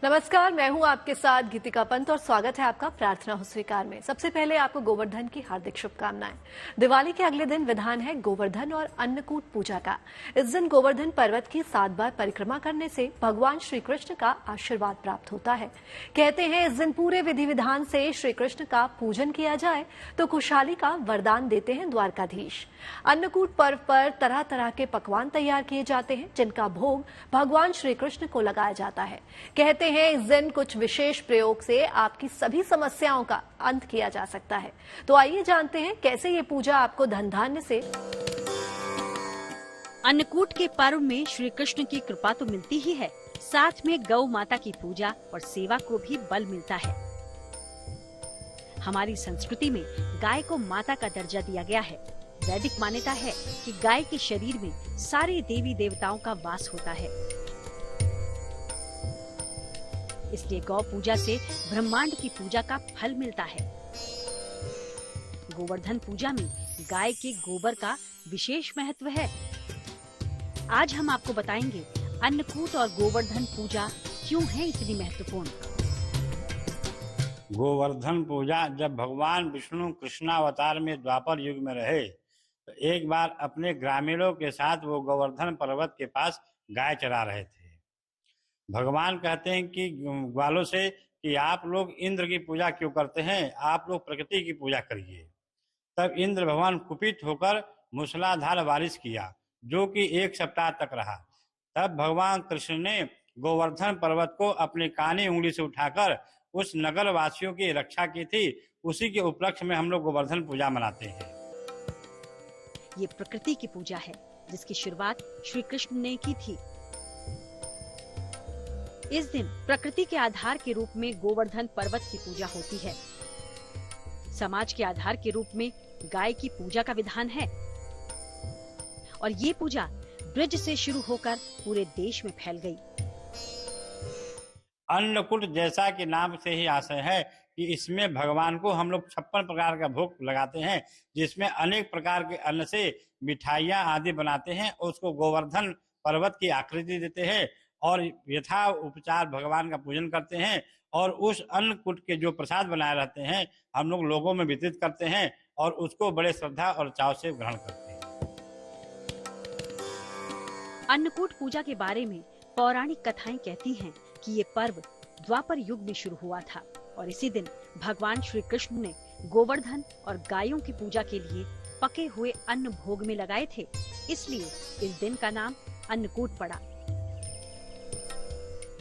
नमस्कार, मैं हूं आपके साथ गीतिका पंत और स्वागत है आपका प्रार्थना हो स्वीकार में। सबसे पहले आपको गोवर्धन की हार्दिक शुभकामनाएं। दिवाली के अगले दिन विधान है गोवर्धन और अन्नकूट पूजा का। इस दिन गोवर्धन पर्वत की 7 बार परिक्रमा करने से भगवान श्री कृष्ण का आशीर्वाद प्राप्त होता है। कहते हैं इस दिन पूरे विधि विधान से श्री कृष्ण का पूजन किया जाए तो खुशहाली का वरदान देते हैं द्वारकाधीश। अन्नकूट पर्व पर तरह तरह के पकवान तैयार किए जाते हैं जिनका भोग भगवान श्री कृष्ण को लगाया जाता है। कहते हैं इस दिन कुछ विशेष प्रयोग से आपकी सभी समस्याओं का अंत किया जा सकता है। तो आइए जानते हैं कैसे ये पूजा आपको धन धान्य से। अन्नकूट के पर्व में श्री कृष्ण की कृपा तो मिलती ही है, साथ में गौ माता की पूजा और सेवा को भी बल मिलता है। हमारी संस्कृति में गाय को माता का दर्जा दिया गया है। वैदिक मान्यता है कि गाय के शरीर में सारे देवी देवताओं का वास होता है, इसलिए गौ पूजा से ब्रह्मांड की पूजा का फल मिलता है। गोवर्धन पूजा में गाय के गोबर का विशेष महत्व है। आज हम आपको बताएंगे अन्नकूट और गोवर्धन पूजा क्यों है इतनी महत्वपूर्ण। गोवर्धन पूजा जब भगवान विष्णु कृष्णावतार में द्वापर युग में रहे तो एक बार अपने ग्रामीणों के साथ वो गोवर्धन पर्वत के पास गाय चरा रहे थे। भगवान कहते हैं कि ग्वालों से कि आप लोग इंद्र की पूजा क्यों करते हैं, आप लोग प्रकृति की पूजा करिए। तब इंद्र भगवान कुपित होकर मूसलाधार बारिश किया जो कि 1 सप्ताह तक रहा। तब भगवान कृष्ण ने गोवर्धन पर्वत को अपनी कानी उंगली से उठाकर उस नगर वासियों की रक्षा की थी। उसी के उपलक्ष्य में हम लोग गोवर्धन पूजा मनाते हैं। ये प्रकृति की पूजा है जिसकी शुरुआत श्री कृष्ण ने की थी। इस दिन प्रकृति के आधार के रूप में गोवर्धन पर्वत की पूजा होती है। समाज के आधार के रूप में गाय की पूजा का विधान है और ये पूजा ब्रज से शुरू होकर पूरे देश में फैल गई। अन्नकूट जैसा कि नाम से ही आशय है कि इसमें भगवान को हम लोग 56 प्रकार का भोग लगाते हैं, जिसमें अनेक प्रकार के अन्न से मिठाइयाँ आदि बनाते हैं। उसको गोवर्धन पर्वत की आकृति देते हैं और यथा उपचार भगवान का पूजन करते हैं और उस अन्नकूट के जो प्रसाद बनाए रहते हैं हम लोग लोगों में वितरित करते हैं और उसको बड़े श्रद्धा और चाव से ग्रहण करते हैं। अन्नकूट पूजा के बारे में पौराणिक कथाएं कहती हैं कि ये पर्व द्वापर युग में शुरू हुआ था और इसी दिन भगवान श्री कृष्ण ने गोवर्धन और गायों की पूजा के लिए पके हुए अन्न भोग में लगाए थे, इसलिए इस दिन का नाम अन्नकूट पड़ा।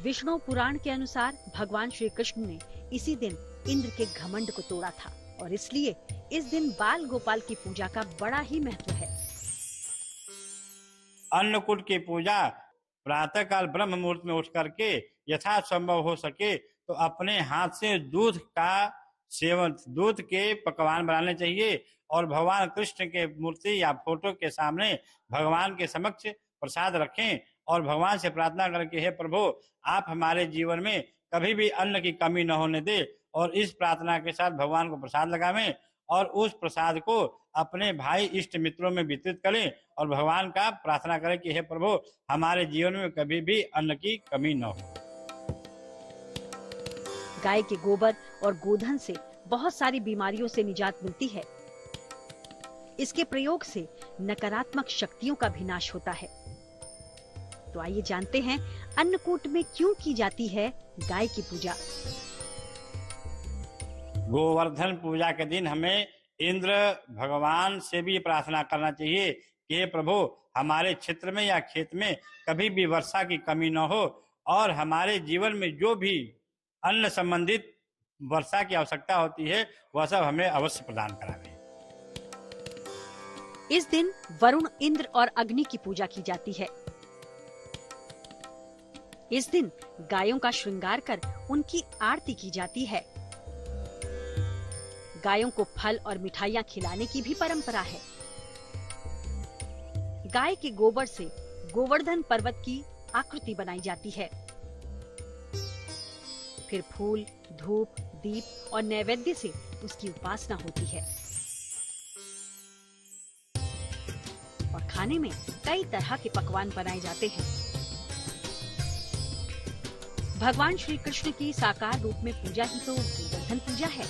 विष्णु पुराण के अनुसार भगवान श्री कृष्ण ने इसी दिन इंद्र के घमंड को तोड़ा था और इसलिए इस दिन बाल गोपाल की पूजा का बड़ा ही महत्व है। अन्नकूट की पूजा प्रातः काल ब्रह्म मुहूर्त में उठ करके यथा संभव हो सके तो अपने हाथ से दूध का सेवन, दूध के पकवान बनाने चाहिए और भगवान कृष्ण के मूर्ति या फोटो के सामने भगवान के समक्ष प्रसाद रखें और भगवान से प्रार्थना करें कि हे प्रभु, आप हमारे जीवन में कभी भी अन्न की कमी न होने दे। और इस प्रार्थना के साथ भगवान को प्रसाद लगावें और उस प्रसाद को अपने भाई इष्ट मित्रों में वितरित करें और भगवान का प्रार्थना करें कि हे प्रभु, हमारे जीवन में कभी भी अन्न की कमी न हो। गाय के गोबर और गोधन से बहुत सारी बीमारियों से निजात मिलती है। इसके प्रयोग से नकारात्मक शक्तियों का भी नाश होता है। तो आइए जानते हैं अन्नकूट में क्यों की जाती है गाय की पूजा। गोवर्धन पूजा के दिन हमें इंद्र भगवान से भी प्रार्थना करना चाहिए कि हे प्रभु, हमारे क्षेत्र में या खेत में कभी भी वर्षा की कमी न हो और हमारे जीवन में जो भी अन्न संबंधित वर्षा की आवश्यकता होती है वह सब हमें अवश्य प्रदान करावे। इस दिन वरुण, इंद्र और अग्नि की पूजा की जाती है। इस दिन गायों का श्रृंगार कर उनकी आरती की जाती है। गायों को फल और मिठाइयाँ खिलाने की भी परंपरा है। गाय के गोबर से गोवर्धन पर्वत की आकृति बनाई जाती है। फिर फूल, धूप, दीप और नैवेद्य से उसकी उपासना होती है और खाने में कई तरह के पकवान बनाए जाते हैं। भगवान श्री कृष्ण की साकार रूप में पूजा ही तो गोवर्धन पूजा है।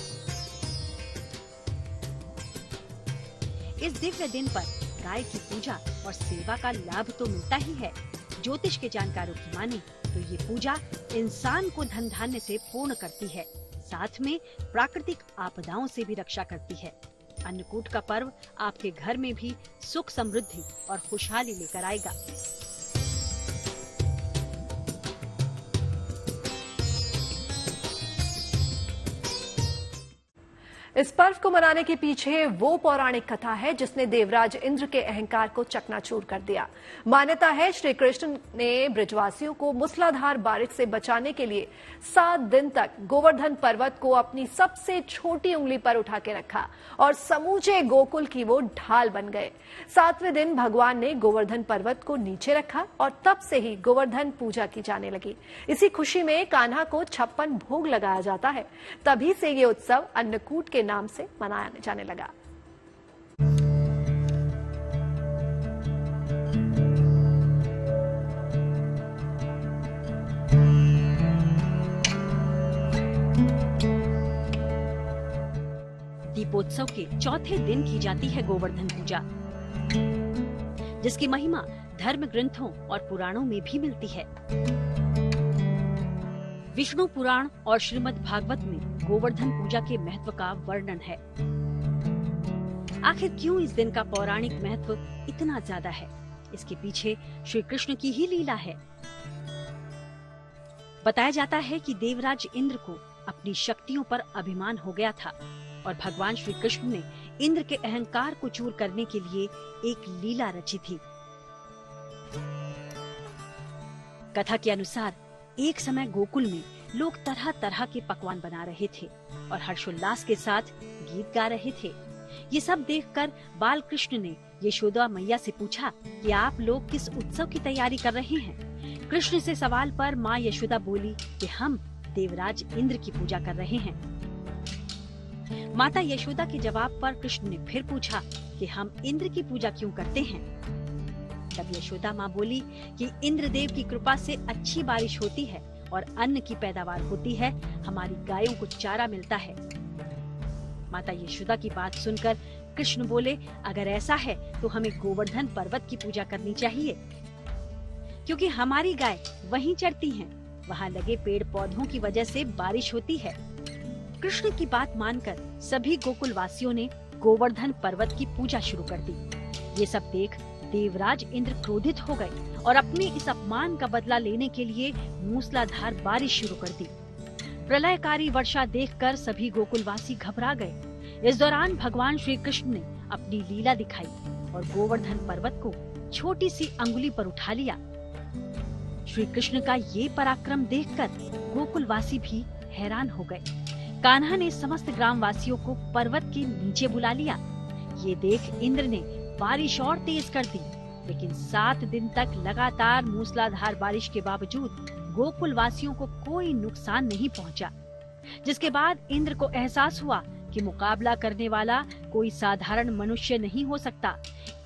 इस दिव्य दिन पर गाय की पूजा और सेवा का लाभ तो मिलता ही है। ज्योतिष के जानकारों की माने तो ये पूजा इंसान को धन धान्य से पूर्ण करती है, साथ में प्राकृतिक आपदाओं से भी रक्षा करती है। अन्नकूट का पर्व आपके घर में भी सुख समृद्धि और खुशहाली लेकर आएगा। इस पर्व को मनाने के पीछे वो पौराणिक कथा है जिसने देवराज इंद्र के अहंकार को चकनाचूर कर दिया। मान्यता है श्री कृष्ण ने ब्रजवासियों को मूसलाधार बारिश से बचाने के लिए 7 दिन तक गोवर्धन पर्वत को अपनी सबसे छोटी उंगली पर उठा के रखा और समूचे गोकुल की वो ढाल बन गए। 7वें दिन भगवान ने गोवर्धन पर्वत को नीचे रखा और तब से ही गोवर्धन पूजा की जाने लगी। इसी खुशी में कान्हा को 56 भोग लगाया जाता है। तभी से ये उत्सव अन्नकूट के नाम से मनाया जाने लगा। दीपोत्सव के चौथे दिन की जाती है गोवर्धन पूजा, जिसकी महिमा धर्म ग्रंथों और पुराणों में भी मिलती है। विष्णु पुराण और श्रीमद् भागवत में गोवर्धन पूजा के महत्व का वर्णन है। आखिर क्यों इस दिन का पौराणिक महत्व इतना ज्यादा है? इसके पीछे श्री कृष्ण की ही लीला है। बताया जाता है कि देवराज इंद्र को अपनी शक्तियों पर अभिमान हो गया था और भगवान श्री कृष्ण ने इंद्र के अहंकार को चूर करने के लिए एक लीला रची थी। कथा के अनुसार एक समय गोकुल में लोग तरह तरह के पकवान बना रहे थे और हर्षोल्लास के साथ गीत गा रहे थे। ये सब देखकर बाल कृष्ण ने यशोदा मैया से पूछा कि आप लोग किस उत्सव की तैयारी कर रहे हैं? कृष्ण से सवाल पर माँ यशोदा बोली कि हम देवराज इंद्र की पूजा कर रहे हैं। माता यशोदा के जवाब पर कृष्ण ने फिर पूछा कि हम इंद्र की पूजा क्यों करते हैं? तब यशोदा माँ बोली कि इंद्रदेव की कृपा से अच्छी बारिश होती है और अन्न की पैदावार होती है, हमारी गायों को चारा मिलता है। माता यशोदा की बात सुनकर कृष्ण बोले, अगर ऐसा है तो हमें गोवर्धन पर्वत की पूजा करनी चाहिए, क्योंकि हमारी गाय वहीं चरती हैं, वहाँ लगे पेड़ पौधों की वजह से बारिश होती है। कृष्ण की बात मानकर सभी गोकुल वासियों ने गोवर्धन पर्वत की पूजा शुरू कर दी। ये सब देख देवराज इंद्र क्रोधित हो गए और अपने इस अपमान का बदला लेने के लिए मूसलाधार बारिश शुरू कर दी। प्रलयकारी वर्षा देखकर सभी गोकुलवासी घबरा गए। इस दौरान भगवान श्री कृष्ण ने अपनी लीला दिखाई और गोवर्धन पर्वत को छोटी सी अंगुली पर उठा लिया। श्री कृष्ण का ये पराक्रम देखकर गोकुलवासी भी हैरान हो गए। कान्हा ने समस्त ग्रामवासियों को पर्वत के नीचे बुला लिया। ये देख इंद्र ने बारिश और तेज कर दी, लेकिन 7 दिन तक लगातार मूसलाधार बारिश के बावजूद गोकुल वासियों को कोई नुकसान नहीं पहुंचा। जिसके बाद इंद्र को एहसास हुआ कि मुकाबला करने वाला कोई साधारण मनुष्य नहीं हो सकता।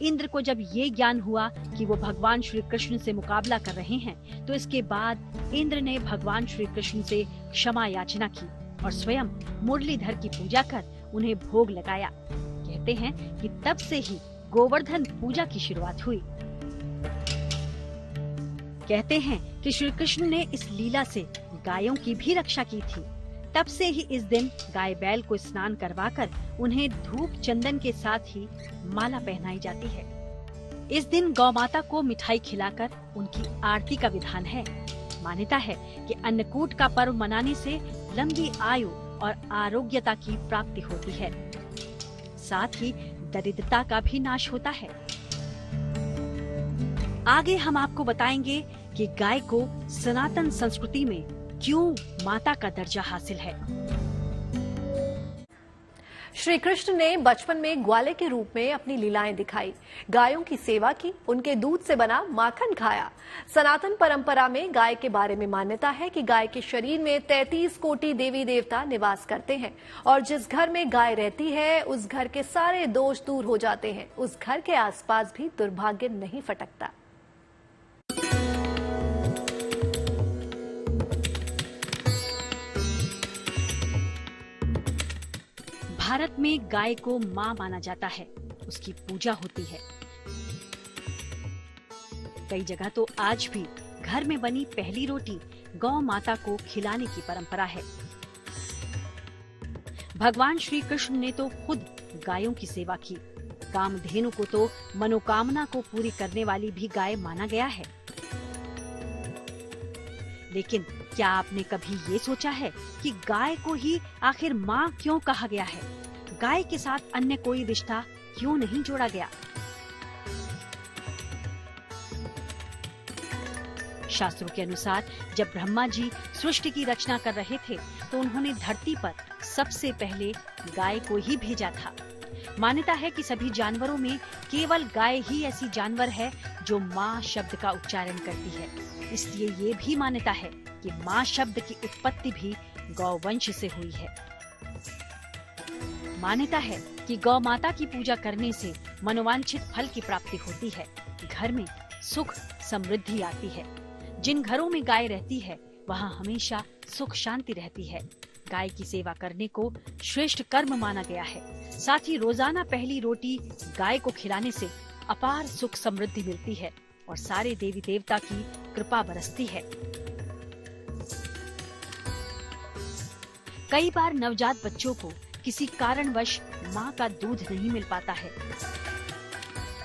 इंद्र को जब ये ज्ञान हुआ कि वो भगवान श्री कृष्ण से मुकाबला कर रहे हैं, तो इसके बाद इंद्र ने भगवान श्री कृष्ण से क्षमा याचना की और स्वयं मुरलीधर की पूजा कर उन्हें भोग लगाया। कहते हैं कि तब से ही गोवर्धन पूजा की शुरुआत हुई। कहते हैं कि श्री कृष्ण ने इस लीला से गायों की भी रक्षा की थी। तब से ही इस दिन गाय बैल को स्नान करवाकर उन्हें धूप चंदन के साथ ही माला पहनाई जाती है। इस दिन गौ माता को मिठाई खिलाकर उनकी आरती का विधान है। मान्यता है कि अन्नकूट का पर्व मनाने से लंबी आयु और आरोग्यता की प्राप्ति होती है, साथ ही दरिद्रता का भी नाश होता है। आगे हम आपको बताएंगे कि गाय को सनातन संस्कृति में क्यों माता का दर्जा हासिल है। श्री कृष्ण ने बचपन में ग्वाले के रूप में अपनी लीलाएं दिखाई, गायों की सेवा की, उनके दूध से बना माखन खाया। सनातन परंपरा में गाय के बारे में मान्यता है कि गाय के शरीर में 33 कोटि देवी देवता निवास करते हैं और जिस घर में गाय रहती है उस घर के सारे दोष दूर हो जाते हैं। उस घर के आसपास भी दुर्भाग्य नहीं फटकता। भारत में गाय को माँ माना जाता है, उसकी पूजा होती है। कई जगह तो आज भी घर में बनी पहली रोटी गौ माता को खिलाने की परंपरा है। भगवान श्री कृष्ण ने तो खुद गायों की सेवा की। कामधेनु को तो मनोकामना को पूरी करने वाली भी गाय माना गया है। लेकिन क्या आपने कभी ये सोचा है कि गाय को ही आखिर माँ क्यों कहा गया है? गाय के साथ अन्य कोई रिश्ता क्यों नहीं जोड़ा गया? शास्त्रों के अनुसार जब ब्रह्मा जी सृष्टि की रचना कर रहे थे तो उन्होंने धरती पर सबसे पहले गाय को ही भेजा था। मान्यता है कि सभी जानवरों में केवल गाय ही ऐसी जानवर है जो माँ शब्द का उच्चारण करती है। इसलिए ये भी मान्यता है कि माँ शब्द की उत्पत्ति भी गौवंश से हुई है। मान्यता है कि गौ माता की पूजा करने से मनोवांछित फल की प्राप्ति होती है, घर में सुख समृद्धि आती है। जिन घरों में गाय रहती है वहाँ हमेशा सुख शांति रहती है। गाय की सेवा करने को श्रेष्ठ कर्म माना गया है। साथ ही रोजाना पहली रोटी गाय को खिलाने से अपार सुख समृद्धि मिलती है और सारे देवी देवता की कृपा बरसती है। कई बार नवजात बच्चों को किसी कारणवश माँ का दूध नहीं मिल पाता है,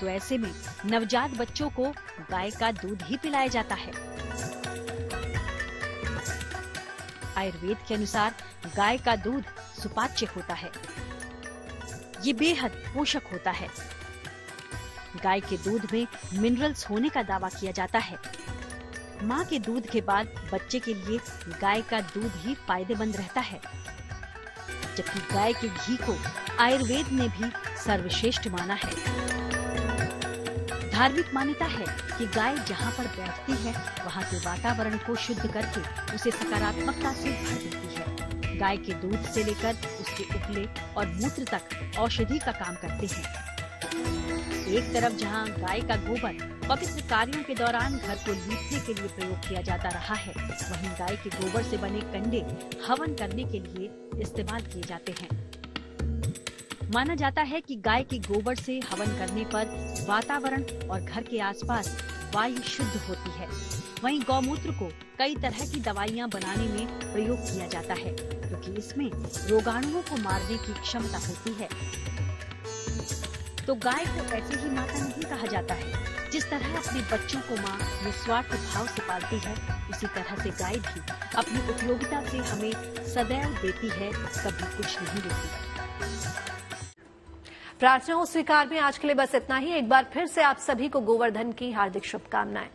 तो ऐसे में नवजात बच्चों को गाय का दूध ही पिलाया जाता है। आयुर्वेद के अनुसार गाय का दूध सुपाच्य होता है। ये बेहद पोषक होता है। गाय के दूध में मिनरल्स होने का दावा किया जाता है। माँ के दूध के बाद बच्चे के लिए गाय का दूध ही फायदेमंद रहता है, जबकि गाय के घी को आयुर्वेद ने भी सर्वश्रेष्ठ माना है। धार्मिक मान्यता है कि गाय जहाँ पर बैठती है वहाँ के वातावरण को शुद्ध करके उसे सकारात्मकता से भर देती है। गाय के दूध से लेकर उसके उपले और मूत्र तक औषधि का काम करते हैं। एक तरफ जहाँ गाय का गोबर पवित्र कार्यों के दौरान घर को लीपने के लिए प्रयोग किया जाता रहा है, वहीं गाय के गोबर से बने कंडे हवन करने के लिए इस्तेमाल किए जाते हैं। माना जाता है कि गाय के गोबर से हवन करने पर वातावरण और घर के आसपास वायु शुद्ध होती है। वहीं गौमूत्र को कई तरह की दवाइयां बनाने में प्रयोग किया जाता है, क्योंकि इसमें रोगाणुओं को मारने की क्षमता होती है। तो गाय को ऐसे ही माता नहीं कहा जाता है। जिस तरह अपने बच्चों को माँ निस्वार्थ भाव से पालती है, उसी तरह से गाय भी अपनी उपयोगिता से हमें सदैव देती है, कभी कुछ नहीं देती। प्रार्थना हो स्वीकार में आज के लिए बस इतना ही। एक बार फिर से आप सभी को गोवर्धन की हार्दिक शुभकामनाएं।